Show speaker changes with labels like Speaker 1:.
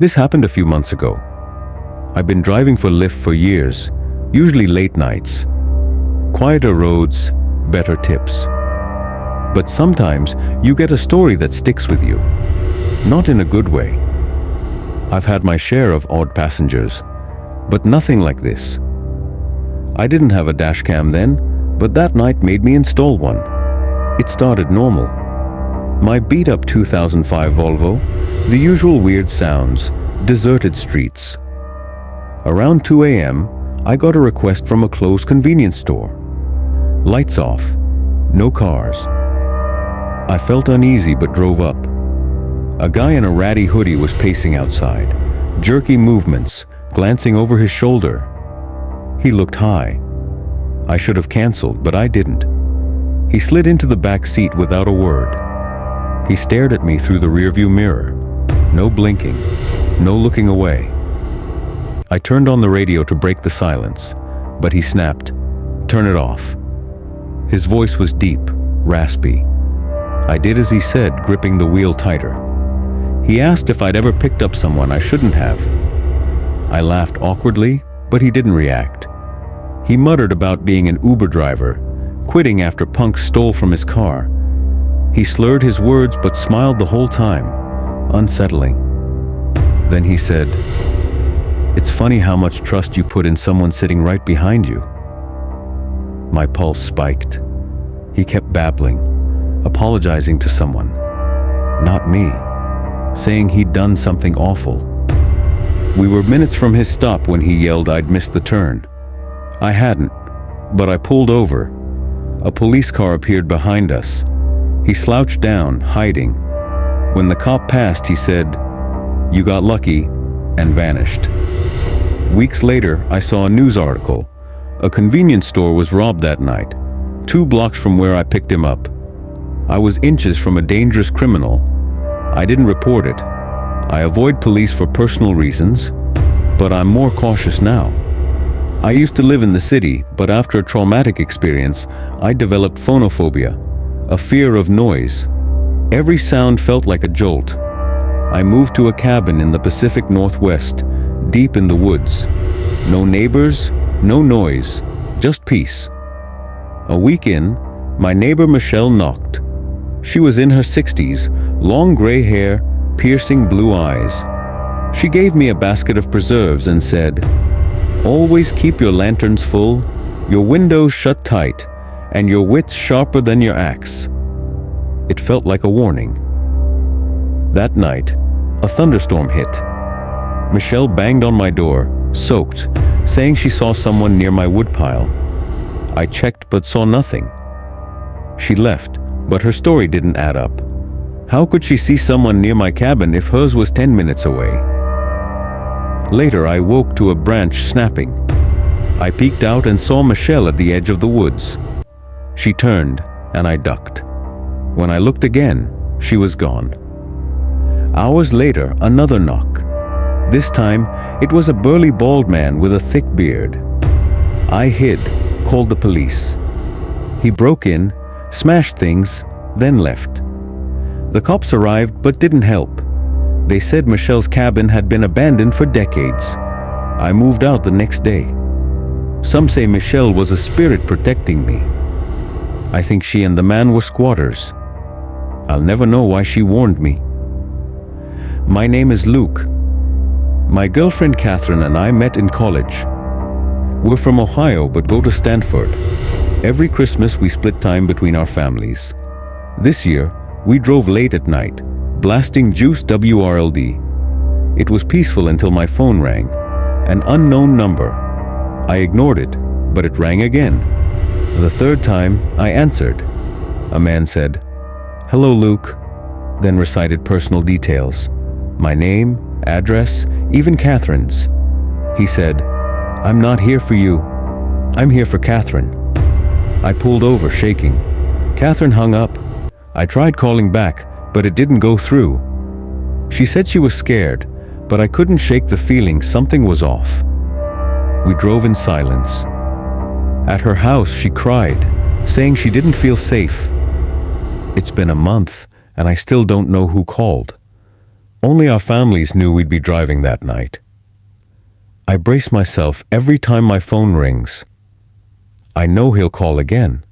Speaker 1: This happened a few months ago. I've been driving for Lyft for years, usually late nights. Quieter roads, better tips. But sometimes you get a story that sticks with you. Not in a good way. I've had my share of odd passengers, but nothing like this. I didn't have a dash cam then, but that night made me install one. It started normal. My beat-up 2005 Volvo, the usual weird sounds, deserted streets. Around 2 a.m., I got a request from a closed convenience store. Lights off, no cars. I felt uneasy but drove up. A guy in a ratty hoodie was pacing outside, jerky movements, glancing over his shoulder. He looked high. I should have canceled, but I didn't. He slid into the back seat without a word. He stared at me through the rearview mirror. No blinking, no looking away. I turned on the radio to break the silence, but he snapped, "Turn it off." His voice was deep, raspy. I did as he said, gripping the wheel tighter. He asked if I'd ever picked up someone I shouldn't have. I laughed awkwardly, but he didn't react. He muttered about being an Uber driver, quitting after punks stole from his car. He slurred his words but smiled the whole time, unsettling. Then he said, "It's funny how much trust you put in someone sitting right behind you." My pulse spiked. He kept babbling, apologizing to someone. Not me, saying he'd done something awful. We were minutes from his stop when he yelled I'd missed the turn. I hadn't, but I pulled over. A police car appeared behind us. He slouched down, hiding. When the cop passed, he said, "You got lucky," and vanished. Weeks later, I saw a news article. A convenience store was robbed that night, 2 blocks from where I picked him up. I was inches from a dangerous criminal. I didn't report it. I avoid police for personal reasons, but I'm more cautious now. I used to live in the city, but after a traumatic experience, I developed phonophobia, a fear of noise. Every sound felt like a jolt. I moved to a cabin in the Pacific Northwest, deep in the woods. No neighbors, no noise, just peace. A week in, my neighbor Michelle knocked. She was in her 60s, long gray hair, piercing blue eyes. She gave me a basket of preserves and said, "Always keep your lanterns full, your windows shut tight, and your wits sharper than your axe." It felt like a warning. That night, a thunderstorm hit. Michelle banged on my door, soaked, saying she saw someone near my woodpile. I checked but saw nothing. She left, but her story didn't add up. How could she see someone near my cabin if hers was 10 minutes away? Later, I woke to a branch snapping. I peeked out and saw Michelle at the edge of the woods. She turned, and I ducked. When I looked again, she was gone. Hours later, another knock. This time, it was a burly bald man with a thick beard. I hid, called the police. He broke in, smashed things, then left. The cops arrived but didn't help. They said Michelle's cabin had been abandoned for decades. I moved out the next day. Some say Michelle was a spirit protecting me. I think she and the man were squatters. I'll never know why she warned me. My name is Luke. My girlfriend Catherine and I met in college. We're from Ohio but go to Stanford. Every Christmas we split time between our families. This year, we drove late at night, blasting Juice WRLD. It was peaceful until my phone rang. An unknown number. I ignored it, but it rang again. The third time, I answered. A man said, "Hello, Luke," then recited personal details. My name, address, even Catherine's. He said, "I'm not here for you. I'm here for Catherine." I pulled over, shaking. Catherine hung up. I tried calling back, but it didn't go through. She said she was scared, but I couldn't shake the feeling something was off. We drove in silence. At her house, she cried, saying she didn't feel safe. It's been a month, and I still don't know who called. Only our families knew we'd be driving that night. I brace myself every time my phone rings. I know he'll call again.